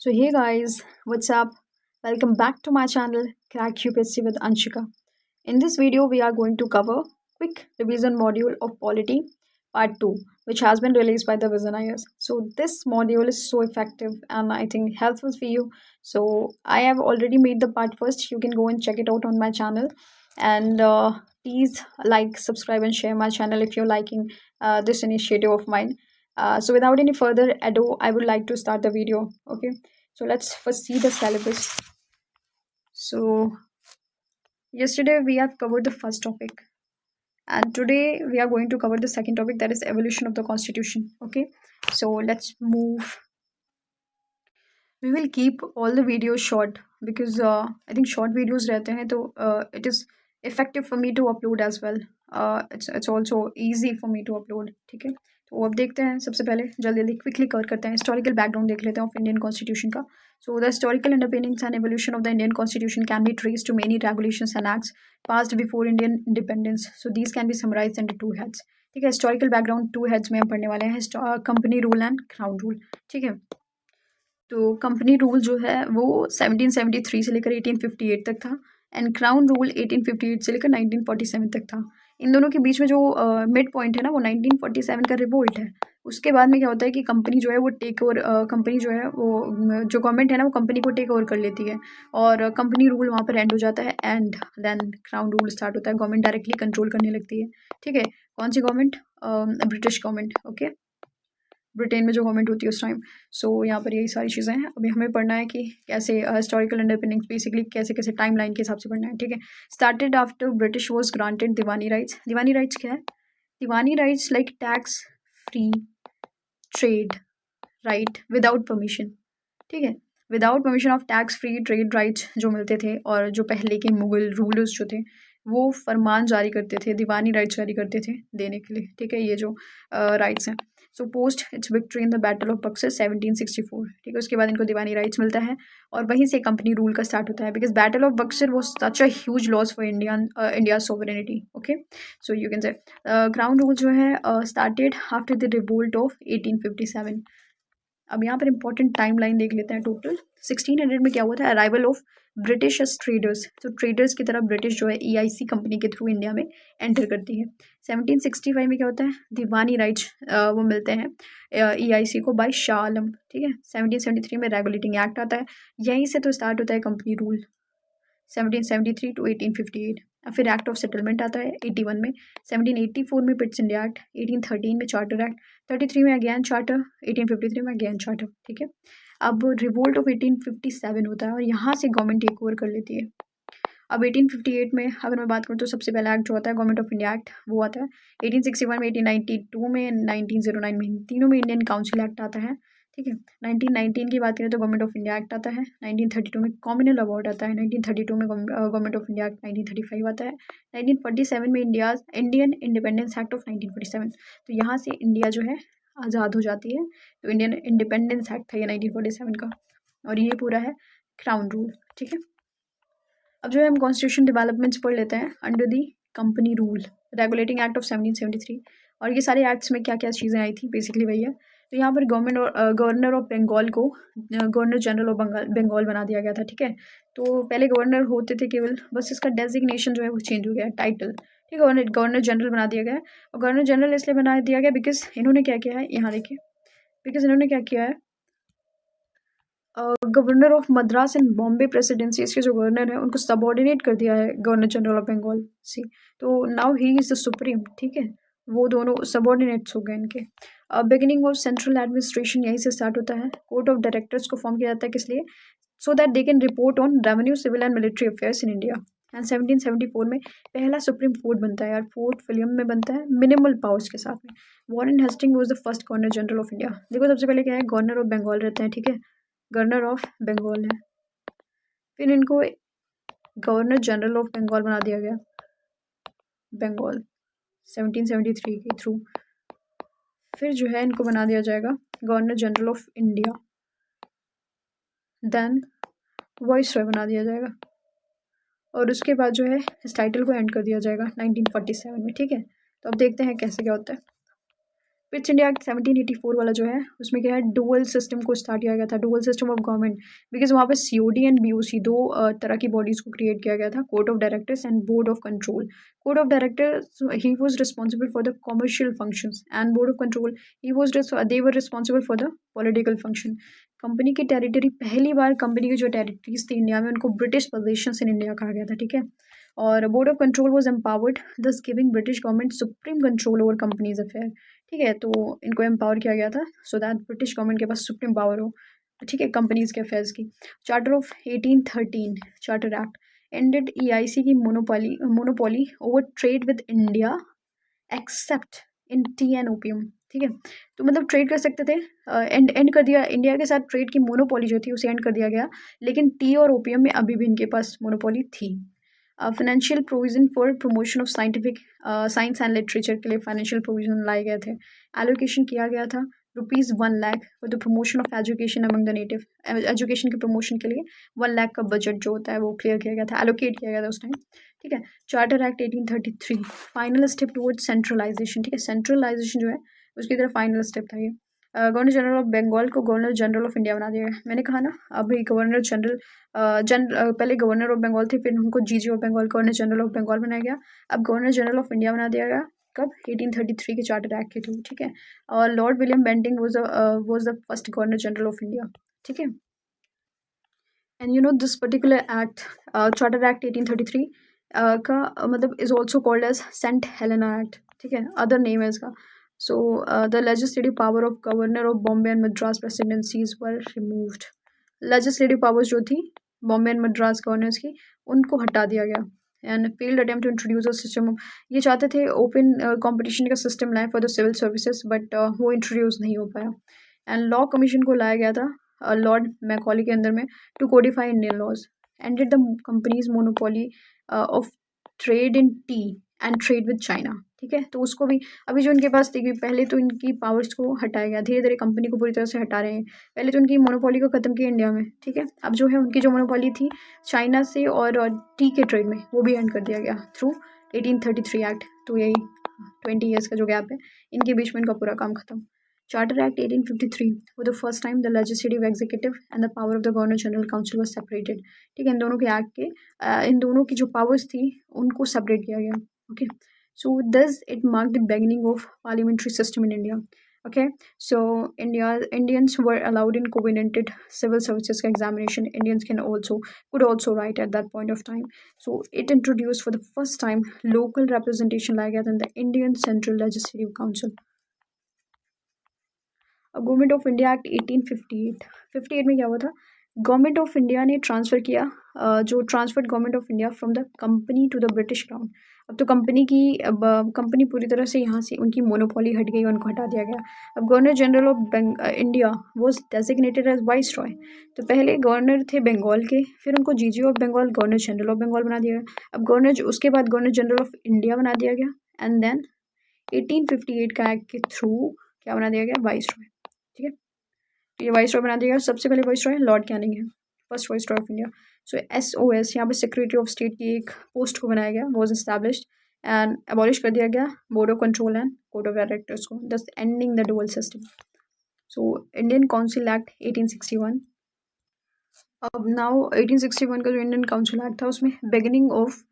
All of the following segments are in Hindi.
So hey guys, what's up? Welcome back to my channel Crack UPSC with Anshika. In this video we are going to cover quick revision module of Polity part 2 which has been released by the Vision IS. So this module is so effective and I think helpful for you. So I have already made the part first. You can go and check it out on my channel and please like, subscribe and share my channel if you're liking this initiative of mine. So without any further ado, I would like to start the video. Okay, so let's first see the syllabus. So yesterday we have covered the first topic, and today we are going to cover the second topic, that is evolution of the constitution. Okay, so let's move. We will keep all the videos short because I think short videos रहते हैं तो it is effective for me to upload as well. It's also easy for me to upload. ठीक है, तो अब देखते हैं. सबसे पहले जल्दी जल्दी क्विकली कवर करते हैं. हिस्टोरिकल बैकग्राउंड देख लेते हैं ऑफ इंडियन कॉन्स्टिट्यूशन का. So the historical underpinnings and evolution of the Indian Constitution can be traced to many regulations and acts passed before Indian independence. So these can be summarized under two heads. ठीक है, हिस्टोरिकल बैकग्राउंड टू हेड्स में हम पढ़ने वाले हैं. Company rule and crown rule. ठीक है, तो कंपनी रूल जो है वो 1773 से लेकर 1858 तक था एंड क्राउन रूल 1858 से लेकर 1947 तक था. इन दोनों के बीच में जो मिड पॉइंट है ना वो 1947 का रिवोल्ट है. उसके बाद में क्या होता है कि कंपनी जो है वो टेक ओवर कंपनी जो है वो जो गवर्नमेंट है ना वो कंपनी को टेक ओवर कर लेती है और कंपनी रूल वहाँ पर एंड हो जाता है and then crown rule start होता है. गवर्नमेंट डायरेक्टली कंट्रोल करने लगती है. ठीक है, कौन सी government? British government. Okay, Britain में जो गवर्नमेंट होती है उस टाइम. सो यहाँ पर यही सारी चीज़ें हैं. अभी हमें पढ़ना है कि कैसे हिस्टोरिकल अंडरपिनिंग्स बेसिकली कैसे कैसे टाइम लाइन के हिसाब से पढ़ना है. ठीक है, started after British was granted Diwani rights. Diwani rights क्या है? Diwani rights like tax free trade right without permission. ठीक है, without permission of tax free trade rights जो मिलते थे और जो पहले के मुगल रूलर्स जो थे वो फरमान जारी करते थे, दीवानी राइट्स जारी करते थे देने के लिए. ठीक है, ये जो राइट्स हैं. So post it's victory in the battle of Buxar 1764. ठीक है, उसके बाद इनको दीवानी राइट्स मिलता है और वहीं से कंपनी रूल का स्टार्ट होता है because battle of Buxar was such a huge loss for India sovereignty. Okay, so you can say crown rule जो है started after the revolt of 1857. अब यहाँ पर इंपॉर्टेंट टाइम लाइन देख लेते हैं. टोटल 1600 में क्या हुआ था? Arrival of British traders. तो ट्रेडर्स की तरह ब्रिटिश जो है EIC कंपनी के थ्रू इंडिया में एंटर करती है. 1765 में क्या होता है? दीवानी राइट्स वो मिलते हैं EIC को बाय शाह आलम. ठीक है, 1773 में रेगुलेटिंग एक्ट आता है. यहीं से तो स्टार्ट होता है कंपनी रूल 1773 टू 1858. फिर एक्ट ऑफ सेटलमेंट आता है 81 में. 1784 में पिट्स इंडिया एक्ट. 1813 में चार्टर एक्ट. 33 में अगेन चार्टर. 1853 में अगेन चार्टर. ठीक है, अब रिवोल्ट ऑफ 1857 होता है और यहाँ से गवर्नमेंट टेक ओवर कर लेती है. अब 1858 में अगर मैं बात करूँ तो सबसे पहला एक्ट जो आता है गवर्नमेंट ऑफ इंडिया एक्ट वो आता है. 1861 में, 1892 में, 1909 में, तीनों में इंडियन काउंसिल एक्ट आता है. ठीक है, 1919 की बात करें तो गवर्नमेंट ऑफ इंडिया एक्ट आता है. 1932 में कॉमनल अवार्ड आता है. 1932 में गवर्नमेंट ऑफ इंडिया एक्ट. 1935 आता है. 1947 में इंडियन इंडिपेंडेंस एक्ट ऑफ 1947. तो यहाँ से इंडिया जो है आज़ाद हो जाती है. तो इंडियन इंडिपेंडेंस एक्ट था ये 1947 का और ये पूरा है क्राउन रूल. ठीक है, अब जो है हम कॉन्स्टिट्यूशन डेवलपमेंट्स पढ़ लेते हैं under the company rule regulating act of 1773. और ये सारे एक्ट्स में क्या क्या चीज़ें आई थी बेसिकली वही है. तो यहाँ पर गवर्नर ऑफ बंगाल को गवर्नर जनरल ऑफ बंगाल बना दिया गया था. ठीक है, तो पहले गवर्नर होते थे केवल, बस इसका डेजिग्नेशन जो है वो चेंज हो गया, टाइटल. ठीक है, गवर्नर जनरल बना दिया गया. और गवर्नर जनरल इसलिए बना दिया गया बिकॉज इन्होंने क्या किया है, यहाँ देखिए, बिकॉज इन्होंने क्या किया है, governor of Madras and Bombay presidency के जो गवर्नर है उनको सबऑर्डिनेट कर दिया है गवर्नर जनरल ऑफ बंगाल से. तो now he is the supreme. ठीक है, वो दोनों सबऑर्डिनेट्स हो गए इनके. बिगिनिंग ऑफ सेंट्रल एडमिनिस्ट्रेशन यहीं से स्टार्ट होता है. कोर्ट ऑफ डायरेक्टर्स को फॉर्म किया जाता है किस लिए? So that they can report on revenue, civil and military affairs in India. And 1774 में पहला सुप्रीम कोर्ट बनता है यार. फोर्ट विलियम में बनता है मिनिमल पावर्स के साथ में. Warren Hasting was the first governor general of India. देखो सबसे पहले क्या है, गवर्नर ऑफ बंगाल रहते हैं. ठीक है, गवर्नर ऑफ बंगाल है. फिर इनको गवर्नर जनरल ऑफ बंगाल बना दिया गया बंगाल 1773 के थ्रू. फिर जो है इनको बना दिया जाएगा governor general of India. Then viceroy बना दिया जाएगा और उसके बाद जो है इस टाइटल को एंड कर दिया जाएगा 1947 में. ठीक है, तो अब देखते हैं कैसे क्या होता है. क्विट्स इंडिया एक्ट 1784 वाला जो है उसमें क्या है, डुअल सिस्टम को स्टार्ट किया गया था, dual system of government, because वहाँ पे सीओडी एंड बीओसी दो तरह की बॉडीज को क्रिएट किया गया था, court of directors and board of control. Court of directors he was responsible for the commercial functions and board of control he was they were responsible for the political function. Company की टेरिटरी, पहली बार कंपनी की जो टेरिटरीज थी इंडिया में उनको ब्रिटिश पोजेशंस इन इंडिया कहा गया था, ठीक है। और board of control was empowered thus giving British government supreme control over companies affair, ठीक है। तो इनको एम्पावर किया गया था सो दैट ब्रिटिश गवर्नमेंट के पास सुप्रीम पावर हो, ठीक है, कंपनीज के अफेयर्स की। Charter of 1813 charter act ended EIC की monopoly over trade with India except in tea and opium, ठीक है। तो मतलब ट्रेड कर सकते थे, एंड कर दिया इंडिया के साथ, ट्रेड की मोनोपोली जो थी उसे एंड कर दिया गया, लेकिन टी और ओपियम में अभी भी इनके पास मोनोपोली थी। Financial provision for promotion of scientific science and literature के लिए फाइनेंशियल प्रोविजन लाए गए थे, एलोकेशन किया गया था ₹1,00,000 for the promotion of education among the native, education के प्रमोशन के लिए 1,00,000 का बजट जो होता है वो क्लियर किया गया था, एलोकेट किया गया था उस टाइम, ठीक है। Charter act 1833 final step towards centralisation, ठीक है, सेंट्रलाइजेशन जो है उसकी तरफ फाइनल स्टेप था ये। गवर्नर जनरल ऑफ बंगाल को गवर्नर जनरल ऑफ इंडिया बना दिया गया, मैंने कहा ना अभी गवर्नर जनरल पहले गवर्नर ऑफ बंगाल थे, फिर उनको GG of Bengal governor general of Bengal बनाया गया, अब गवर्नर जनरल ऑफ इंडिया बना दिया गया, कब, 1833 के चार्टर एक्ट के थ्रू, ठीक है। और Lord William Bentinck was the first governor general of India, ठीक है। And you know this particular act, charter act 1833 का मतलब is also called as Saint Helena act, ठीक है, अदर नेम है इसका। So the legislative power of governor of Bombay and Madras presidencies were removed, legislative powers जो थी बॉम्बे एंड मद्रास गवर्नर्स की उनको हटा दिया गया। And failed attempt to introduce a system, ये चाहते थे ओपन कंपटीशन का सिस्टम लाए for the civil services, but वो इंट्रोड्यूस नहीं हो पाया। एंड लॉ कमीशन को लाया गया था लॉर्ड मैकॉली के अंदर में to codify Indian laws, ended the company's monopoly of trade in tea and trade with China, ठीक है। तो उसको भी अभी जो इनके पास थी, पहले तो इनकी पावर्स को हटाया गया, धीरे धीरे कंपनी को पूरी तरह से हटा रहे हैं, पहले तो उनकी मोनोपोली को ख़त्म किया इंडिया में, ठीक है। अब जो है उनकी जो मोनोपोली थी चाइना से और टी के ट्रेड में वो भी एंड कर दिया गया थ्रू 1833 एक्ट। तो यही 20 ईयर्स का जो गैप है इनके बीच में इनका पूरा काम खत्म। Charter act 1853 for the first time the legislative executive and the power of the governor general council was separated, ठीक है। इन दोनों के एक्ट के इन दोनों की जो पावर्स थी उनको सेपरेट किया गया, okay. So thus it marked the beginning of parliamentary system in India. Okay, so Indians were allowed in covenanted civil services examination. Indians could also write at that point of time. So it introduced for the first time local representation like that in the Indian Central Legislative Council. Government of India act 1858 में क्या हुआ था, गवर्नमेंट ऑफ इंडिया ने ट्रांसफ़र किया जो transferred government of India from the company to the British crown. अब तो कंपनी पूरी तरह से यहाँ से उनकी मोनोपोली हट गई, उनको हटा दिया गया। अब governor general of India was designated as viceroy, तो पहले गवर्नर थे बंगाल के, फिर उनको GG of Bengal governor general of Bengal बना दिया गया। अब उसके बाद गवर्नर जनरल ऑफ इंडिया बना दिया गया, एंड देन 1858 का एक्ट के थ्रू क्या बना दिया गया, वाइस रॉय, ठीक है। तो ये वाइस रॉय बना दिया गया, सबसे पहले वाइस रॉय लॉर्ड कैनिंग है, first vice Roy of India. So SOS यहाँ पे सेक्रेटरी ऑफ स्टेट की एक पोस्ट को बनाया गया, वॉज एस्टैब्लिश्ड एंड अबॉलिश कर दिया गया board of control and court of directors को, दस ending the dual system. So Indian council act 1861, अब नाउ 1861 का जो इंडियन काउंसिल एक्ट था उसमें beginning of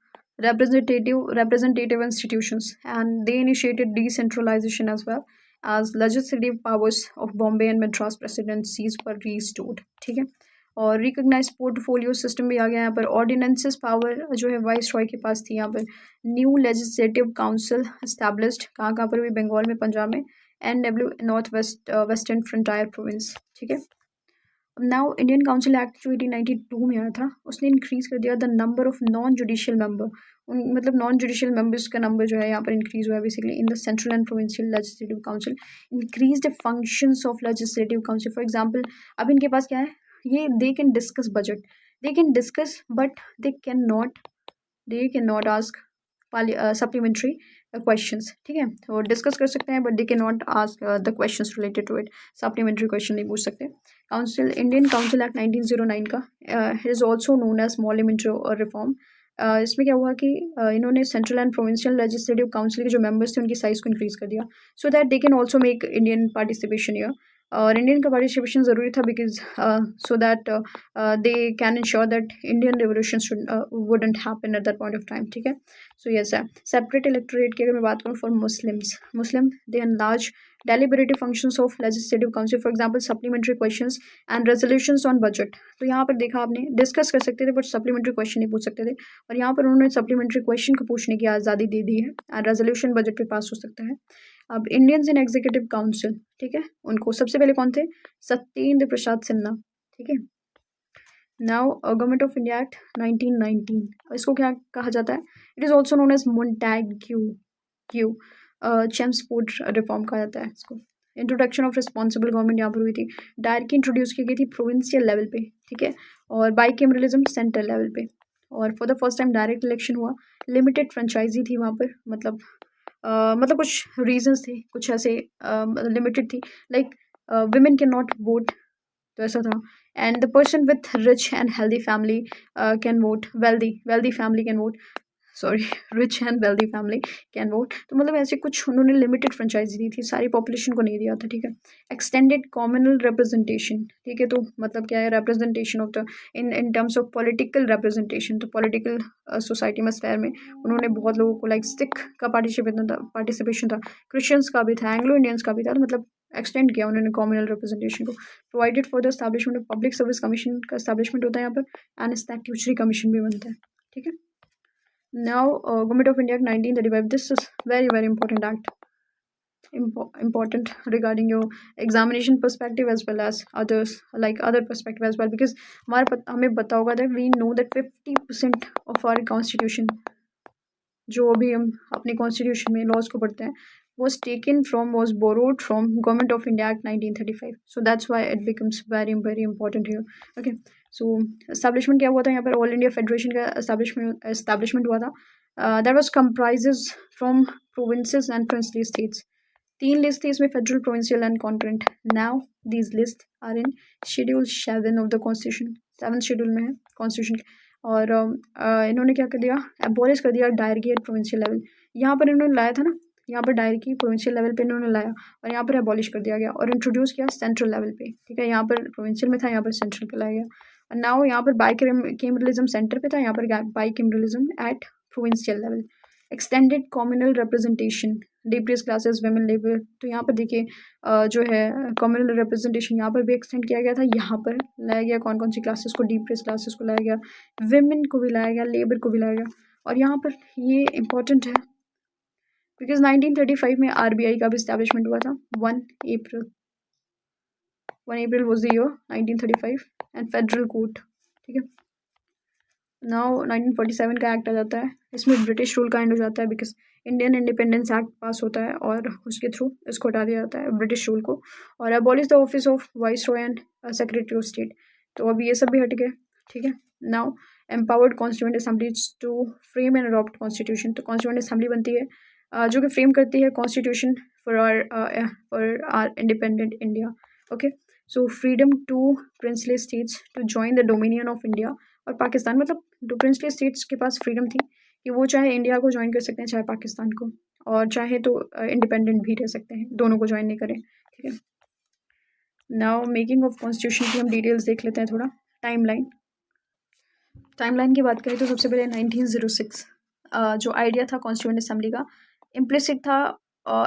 representative institutions, and they initiated decentralization as well as legislative powers of Bombay and Madras presidencies were restored, ठीक है। और रिकग्नाइज पोर्टफोलियो सिस्टम भी आ गया यहाँ पर, ऑर्डिनेंसेस पावर जो है वाइस रॉय के पास थी यहाँ पर। न्यू लेजिस्लेटिव काउंसिल एस्टैब्लिश्ड कहाँ पर भी, बंगाल में, पंजाब में, NW north western frontier province, ठीक है। नाउ इंडियन काउंसिल एक्ट जो 1892 में आया था उसने इंक्रीज कर दिया the number of non judicial member, मतलब नॉन जुडिशियल मेंबर्स का नंबर जो है यहाँ पर इंक्रीज हुआ है basically in the central and provincial legislative council, increase the functions of legislative council. For example अब इनके पास क्या है, ये they can discuss budget, they can discuss but they can not ask supplementary questions, ठीक है। तो डिस्कस कर सकते हैं but they can not ask the questions related to it, supplementary question नहीं पूछ सकते। काउंसिल इंडियन काउंसिल एक्ट 1909 का it is also known as parliamentary reform इसमें क्या हुआ कि इन्होंने central and provincial legislative council के जो मेंबर्स थे उनकी साइज़ को इंक्रीज़ कर दिया, सो that they can also make Indian participation year. और इंडियन का पार्टिसिपेशन ज़रूरी था because so that they can ensure that Indian revolution wouldn't happen at that point of time, ठीक है। सो यस है सेपरेट इलेक्टोरेट की अगर मैं बात करूँ for Muslim they enlarge deliberative functions of legislative council, for example supplementary questions and resolutions on budget। तो यहाँ पर देखा आपने डिस्कस कर सकते थे बट सप्लीमेंट्री क्वेश्चन नहीं पूछ सकते थे, और यहाँ पर उन्होंने सप्लीमेंट्री क्वेश्चन को पूछने की आज़ादी दे दी है और रेजोल्यूशन बजट पे पास हो सकता है। अब इंडियंस इन एग्जीक्यूटिव काउंसिल, ठीक है, उनको सबसे पहले कौन थे, सत्येंद्र प्रसाद सिन्हा, ठीक है। Now government of India act 1919, इसको क्या कहा जाता है, it is also known as Montagu Chelmsford reform कहा जाता है इसको। इंट्रोडक्शन ऑफ रिस्पॉन्सिबल गवर्नमेंट यहाँ पर हुई थी, डायरेक्टली इंट्रोड्यूस की गई थी प्रोविंशियल लेवल पे, ठीक है, और बाइकेमरलिज्म सेंट्रल लेवल पे, और for the first time direct election हुआ। लिमिटेड फ्रेंचाइजी थी वहाँ पर, मतलब कुछ रीजंस थे, कुछ ऐसे लिमिटेड थी, like women can not vote, तो ऐसा था। And the person with rich and healthy family can vote, wealthy family can vote, sorry rich and wealthy family can vote. तो मतलब ऐसे कुछ उन्होंने लिमिटेड फ्रेंचाइजी दी थी, सारी पॉपुलेशन को नहीं दिया था, ठीक है। एक्सटेंडेड कॉम्युनल रिप्रेजेंटेशन, ठीक है, तो मतलब क्या है, representation of the in terms of political representation, तो पॉलिटिकल सोसाइटी में स्फेयर में उन्होंने बहुत लोगों को, लाइक सिख का पार्टिसिपेशन था, क्रिश्चियंस का भी था, एंग्लो इंडियंस का भी था, तो मतलब एक्सटेंड किया उन्होंने कॉम्युनल रिप्रेजेंटेशन को। Provided for the establishment of public service commission का एस्टैब्लिशमेंट होता है यहाँ पर, एंड स्टैट्यूटरी कमीशन भी बनता है, ठीक है। Now, Government of India Act 1935. This is very important act. Important regarding your examination perspective as well as others, like other perspective as well, because हमें पता होगा that we know that 50% of our constitution, जो अभी हम अपने कॉन्स्टिट्यूशन में लॉज को पढ़ते हैं, was borrowed from Government of India Act 1935. So that's why it becomes very important here. Okay, so establishment क्या हुआ था यहाँ पर, ऑल इंडिया फेडरेशन का establishment हुआ था। that was comprises from provinces and princely states। 3 list थी इसमें, federal, provincial and concurrent. Now these list are in schedule 7 of the constitution, 7th schedule में है कॉन्स्टिट्यूशन के। और इन्होंने क्या कर दिया, एबॉलिश कर दिया डायरकी एट प्रोविंशियल लेवल। यहाँ पर इन्होंने लाया था ना, यहाँ पर डायरकी प्रोविंशियल लेवल पे इन्होंने लाया, और यहाँ पर एबॉलिश कर दिया गया और इंट्रोड्यूस किया सेंट्रल लेवल पे, ठीक है। यहाँ पर प्रोविंशियल में था, यहाँ पर सेंट्रल पे लाया गया। और नाउ यहाँ पर बाइकेमरलिज्म सेंटर पे था, यहाँ पर bicameralism at provincial level. Extended communal representation, depress classes, women labour, तो यहाँ पर देखिए जो है कॉम्युनल रिप्रेजेंटेशन यहाँ पर भी एक्सटेंड किया गया था। यहाँ पर लाया गया कौन कौन सी क्लासेस को, डिप्रेस क्लासेस को लाया गया, वेमेन को भी लाया गया, लेबर को भी लाया गया। और यहाँ पर ये इंपॉर्टेंट है बिकॉज 1935 में आरबीआई का भी इस्टेब्लिशमेंट हुआ था। 1 April was the year 1935, and federal court, ठीक है। नाउ 1947 का एक्ट आ जाता है, इसमें ब्रिटिश रूल का एंड हो जाता है बिकॉज इंडियन इंडिपेंडेंस एक्ट पास होता है और उसके थ्रू इसको हटा दिया जाता है ब्रिटिश रूल को, और abolish the office of viceroy and secretary of state. तो अभी ये सब भी हट गए, ठीक है। Now empowered constituent assemblies to frame and adopt constitution, तो कॉन्स्टिट्यूएंट असेंबली बनती है जो कि फ्रेम करती है constitution for our independent India. Okay, so freedom to princely states to join the dominion of India और पाकिस्तान, मतलब दो प्रिंसली स्टेट्स के पास फ्रीडम थी कि वो चाहे इंडिया को ज्वाइन कर सकते हैं, चाहे पाकिस्तान को, और चाहे तो इंडिपेंडेंट भी रह सकते हैं, दोनों को ज्वाइन नहीं करें, ठीक है। नाउ मेकिंग ऑफ कॉन्स्टिट्यूशन की हम डिटेल्स देख लेते हैं थोड़ा। टाइमलाइन की बात करें तो सबसे पहले 1906 जो आइडिया था कॉन्स्टिट्यूएंट असेंबली का, इम्प्लिसिट था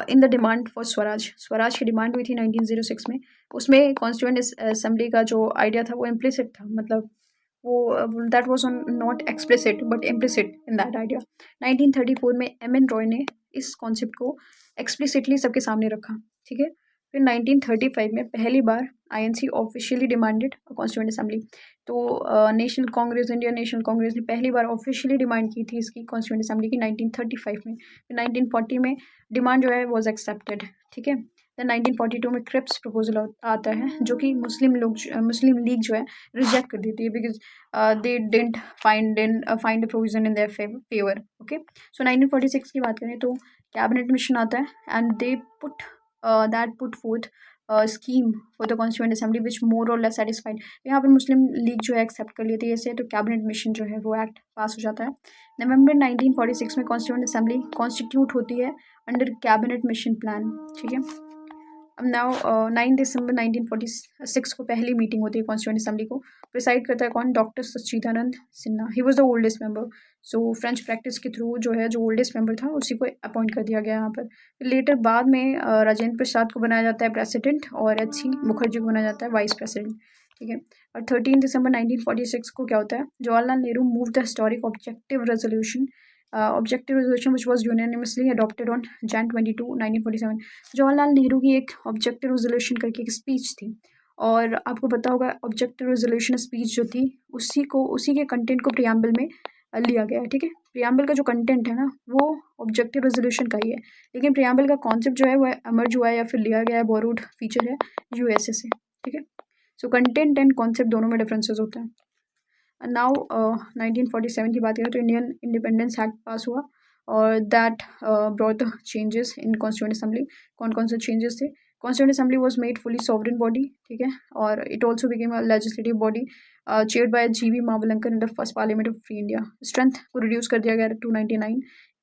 in the demand for Swaraj की डिमांड हुई थी 1906 में। उसमें कॉन्स्टिट्यूएंट असेंबली का जो आइडिया था वो इम्प्लिसिट था, मतलब वो that was not explicit but implicit in that idea. 1934 में एम.एन. रॉय ने इस कॉन्सेप्ट को एक्सप्लिसिटली सबके सामने रखा, ठीक है। फिर 1935 में पहली बार INC officially demanded constituent assembly, तो national congress, Indian national congress ने पहली बार ऑफिशियली डिमांड की थी इसकी कॉन्स्टिट्यूएंट असेंबली की 1935 में। फिर 1940 में डिमांड जो है वॉज एक्सेप्टेड, ठीक है। देन 1942 में क्रिप्स प्रपोजल आता है जो कि मुस्लिम लीग जो है रिजेक्ट कर देती है because they didn't find provision in their favour. Okay, so 1946 की बात करें तो कैबिनेट मिशन आता है and they put that put forth scheme for the constituent assembly which more और लेस सेटिस्फाइड। यहाँ पर मुस्लिम लीग जो है एक्सेप्ट कर लेती है इसे, तो कैबिनेट मिशन जो है वो एक्ट पास हो जाता है। नवंबर 1946 में कॉन्स्टिट्यूएंट असेंबली कॉन्स्टिट्यूट होती है अंडर कैबिनेट मिशन प्लान। ठीक है, अब नाउ 9 दिसंबर 1946 को पहली मीटिंग होती है कॉन्स्टिट्यूएंट असेंबली को। प्रिसाइड करता है कौन? Doctor Sachchidanand Sinha. He was the oldest member. So French practice के थ्रू जो है, जो ओल्डेस्ट मेंबर था उसी को अपॉइंट कर दिया गया यहाँ पर। लेटर बाद में राजेंद्र प्रसाद को बनाया जाता है प्रेसिडेंट और एच.सी. मुखर्जी को बनाया जाता है वाइस प्रेसिडेंट। ठीक है, और 13 दिसंबर 1946 को क्या होता है? Jawaharlal Nehru move the historic objective resolution which was unanimously adopted on Jan 22, 1947। Jawaharlal Nehru की एक ऑब्जेक्टिव रेजोल्यूशन करके एक स्पीच थी, और आपको पता होगा ऑब्जेक्टिव रेजोल्यूशन स्पीच जो थी उसी के कंटेंट को प्रियम्बल में लिया गया है। ठीक है, प्रियम्बल का जो कंटेंट है ना वो ऑब्जेक्टिव रेजोल्यूशन का ही है, लेकिन प्रियम्बल का कॉन्सेप्ट जो है वो एमर्ज हुआ है या फिर लिया गया है, बोरोड फीचर है यूएसए से। ठीक है, सो कंटेंट एंड कॉन्सेप्ट दोनों में डिफरेंसेस होते हैं। नाउ 1947 की बात करें तो इंडियन इंडिपेंडेंस एक्ट पास हुआ, और that brought the changes in constituent assembly. कौन कौन से चेंजेस थे? Constituent assembly was made fully sovereign body. ठीक है, और it also became a legislative body chaired by G V. Mavalankar in the first parliament of free India. Strength को रिड्यूस कर दिया गया 299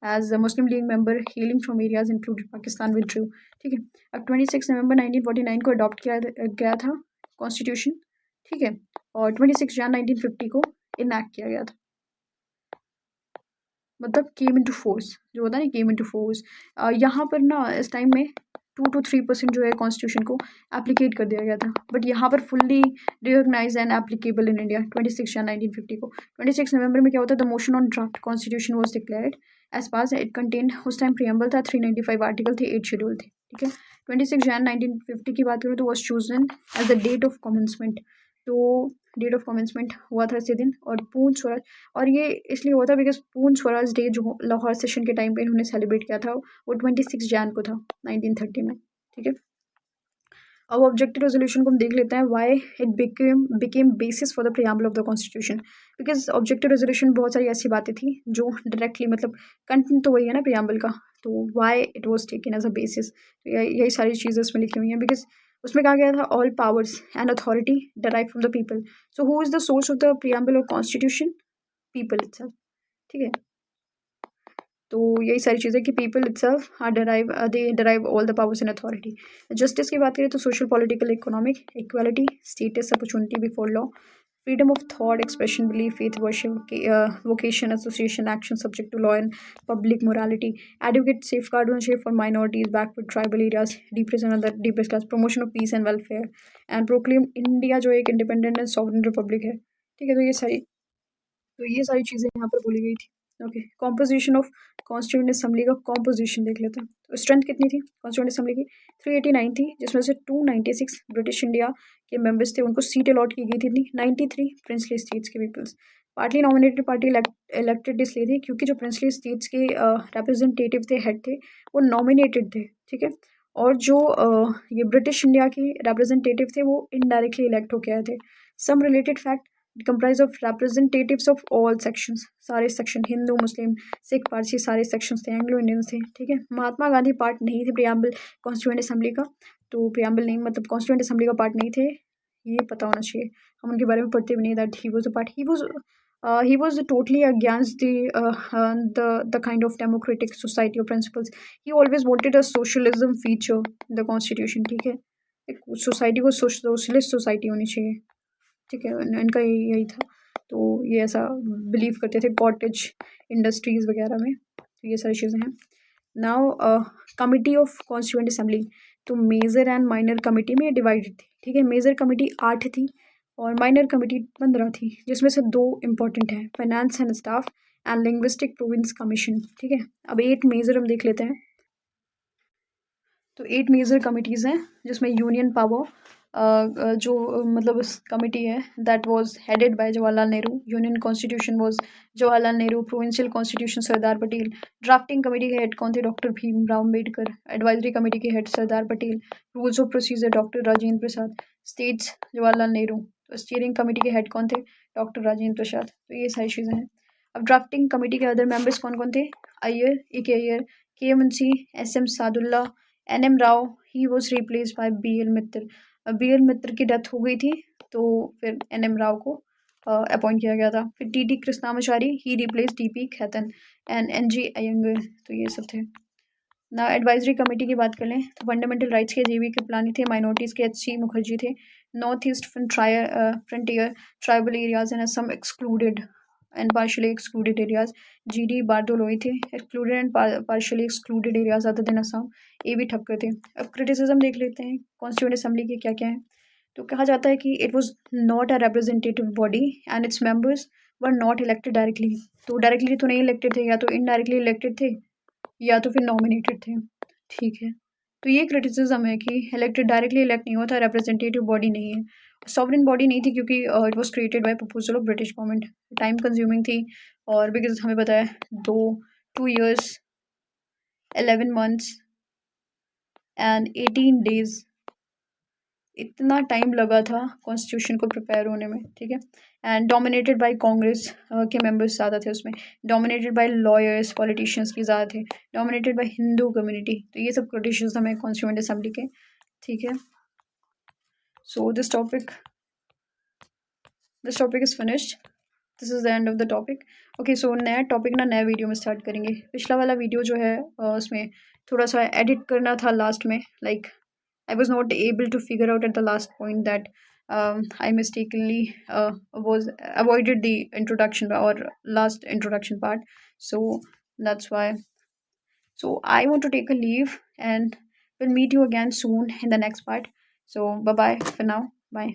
as Muslim League member hailing from areas included Pakistan withdrew. ठीक है, अब 26 नवंबर 1949 को अडॉप्ट किया गया था कॉन्स्टिट्यूशन। ठीक है, और 26 जन 1950 को इनैक्ट किया गया था, मतलब केम इनटू फोर्स, जो होता है ना केम इनटू फोर्स। यहाँ पर ना इस टाइम में 2 to 3% जो है कॉन्स्टिट्यूशन को एप्लीकेट कर दिया गया था, बट यहाँ पर fully recognise and applicable in India 26 Jan 1950 को। 26 नवंबर में क्या होता है? The motion on draft constitution was declared as pass. It contain, उस टाइम प्रियम्बल था, 395 आर्टिकल थे, 8 शेड्यूल थे। ठीक है, 26 जन 1950 की बात करूँ तो was chosen as the date of commencement. तो डेट ऑफ कमेंसमेंट हुआ था इसी दिन, और पूर्ण स्वराज, और ये इसलिए हुआ था बिकॉज पूर्ण स्वराज डे जो लाहौर सेशन के टाइम पे इन्होंने सेलिब्रेट किया था वो 26 जैन को था 1930 में। ठीक है, अब ऑब्जेक्टिव रेजोल्यूशन को हम देख लेते हैं। Why it became basis for the preamble of the constitution. Because objective resolution बहुत सारी ऐसी बातें थी जो डायरेक्टली, मतलब कंटेंट तो वही है ना प्रियम्बल का, तो why it was taken as a basis, यही सारी चीज़ें उसमें लिखी हुई हैं। बिकॉज उसमें कहा गया था all powers and authority derive from the people. So who is the source of the preamble of constitution? People itself. ठीक है, तो यही सारी चीज़ें कि people itself are derive all the powers and authority. Justice की बात करें तो social, political, economic, equality, status, opportunity before law, freedom of thought, expression, belief, faith, worship, vocation, association, action subject to law and public morality, advocate safe guard ownership for minorities, backward tribal areas, depress class, promotion of peace and welfare, and proclaim India जो एक इंडिपेंडेंट एंड सॉवरेन रिपब्लिक है। ठीक है, तो ये सारी चीज़ें यहाँ पर बोली गई थी। Okay, composition of constituent assembly का कॉम्पोजिशन देख लेते हैं। तो स्ट्रेंथ कितनी थी कॉन्स्टिट्यूएंट असेंबली की? 389 थी, जिसमें से 296 ब्रिटिश इंडिया के मेंबर्स थे, उनको सीट अलॉट की गई थी। 93 प्रिंसली स्टेट्स के peoples. Partly nominated partly elected इसलिए थी क्योंकि जो प्रिंसली स्टेट्स के रिप्रेजेंटेटिव थे, हेड थे, वो नॉमिनेटेड थे। ठीक है, और जो ये ब्रिटिश इंडिया के रिप्रेजेंटेटिव थे वो इनडायरेक्टली इलेक्ट होके आए थे। Some related fact comprise of representatives of all sections, सारे सेक्शन, हिंदू, मुस्लिम, सिख, पारसी, सारे सेक्शंस थे, एंग्लो इंडियंस थे। ठीक है, महात्मा गांधी पार्ट नहीं थे प्रियम्बल कॉन्स्टिट्यूएंट असेंबली का, तो प्रियम्बल नहीं, मतलब कॉन्स्टिट्यूएंट असेंबली का पार्ट नहीं थे, ये पता होना चाहिए। हम उनके बारे में पढ़ते भी नहीं that he was a part, he was totally against the kind of democratic society or principles. He always wanted a socialism feature in the constitution. ठीक है, एक सोसाइटी को सोशलिस्ट सोसाइटी होनी चाहिए। ठीक है, इनका यही था, तो ये ऐसा बिलीव करते थे कॉटेज इंडस्ट्रीज़ वगैरह में, तो ये सारी चीज़ें हैं। Now committee of constituent assembly, तो मेजर एंड माइनर कमिटी में डिवाइडेड थी। ठीक है, मेजर कमिटी 8 थी और माइनर कमिटी 15 थी, जिसमें से 2 इम्पॉर्टेंट हैं, finance and staff and linguistic province commission. ठीक है, अब 8 मेजर हम देख लेते हैं। तो 8 मेजर कमिटीज़ हैं, जिसमें यूनियन पावर जो मतलब कमिटी है that was headed by Jawaharlal Nehru, union constitution was Jawaharlal Nehru, provincial constitution Sardar Patel, drafting committee के हेड कौन थे? Doctor Bhimrao Ambedkar, advisory committee के head Sardar Patel, rules of procedure doctor Rajendra Prasad, states Jawaharlal Nehru, तो स्टीयरिंग कमेटी के हेड कौन थे? डॉक्टर राजेंद्र प्रसाद। तो ये सारी चीज़ें हैं। अब ड्राफ्टिंग कमेटी के अदर मेंबर्स कौन कौन थे? अय्यर, ए के Iyer, K Munshi, S M Saadulla, N M Rau, he was replace by B L Mitter. B L Mitter की डेथ हो गई थी, तो फिर एन एम राव को अपॉइंट किया गया था। फिर T T Krishnamachari, he replace D P Khaitan and N G Ayyangar. तो ये सब थे ना। एडवाइजरी कमेटी की बात कर लें तो फंडामेंटल राइट्स के जीवी कृपलानी थे, माइनॉरिटीज़ के एच सी मुखर्जी थे, north east frontier tribal areas and some excluded and partially excluded areas, G D Bardoloi थे, excluded and partially excluded areas other than Assam, A B Thakkar थे। अब क्रिटिसिज्म देख लेते हैं कॉन्स्टिट्यूंट असेंबली के क्या क्या है। तो कहा जाता है कि it was not a representative body and its members were not elected directly. तो डायरेक्टली तो नहीं इलेक्टेड थे, या तो इनडायरेक्टली इलेक्टेड थे, या तो फिर नॉमिनेटेड थे। ठीक है, तो ये क्रिटिसिज्म है कि इलेक्टेड डायरेक्टली इलेक्ट नहीं होता, रिप्रेजेंटेटिव बॉडी नहीं है, सॉवरेन बॉडी नहीं थी, क्योंकि it was created by proposal of British government, time consuming थी। और बिकॉज हमें पता है 2 years 11 months एंड 18 days, इतना टाइम लगा था कॉन्स्टिट्यूशन को प्रिपेयर होने में। ठीक है, एंड डोमिनेटेड बाय कांग्रेस के मेंबर्स ज़्यादा थे उसमें, डोमिनेटेड बाय लॉयर्स पॉलिटिशियंस की ज़्यादा थे, डोमिनेटेड बाय हिंदू कम्युनिटी। तो ये सब क्रिटिसिज्म है कॉन्स्टिट्यूएंट असेंबली के। ठीक है, so this topic is finished, this is the end of the topic. Okay, so नया टॉपिक ना नया वीडियो में स्टार्ट करेंगे। पिछला वाला वीडियो जो है उसमें थोड़ा सा एडिट करना था लास्ट में, like I was not able to figure out at the last point that I mistakenly was avoided the introduction or last introduction part. So that's why. So I want to take a leave and we'll meet you again soon in the next part. So bye bye for now. Bye.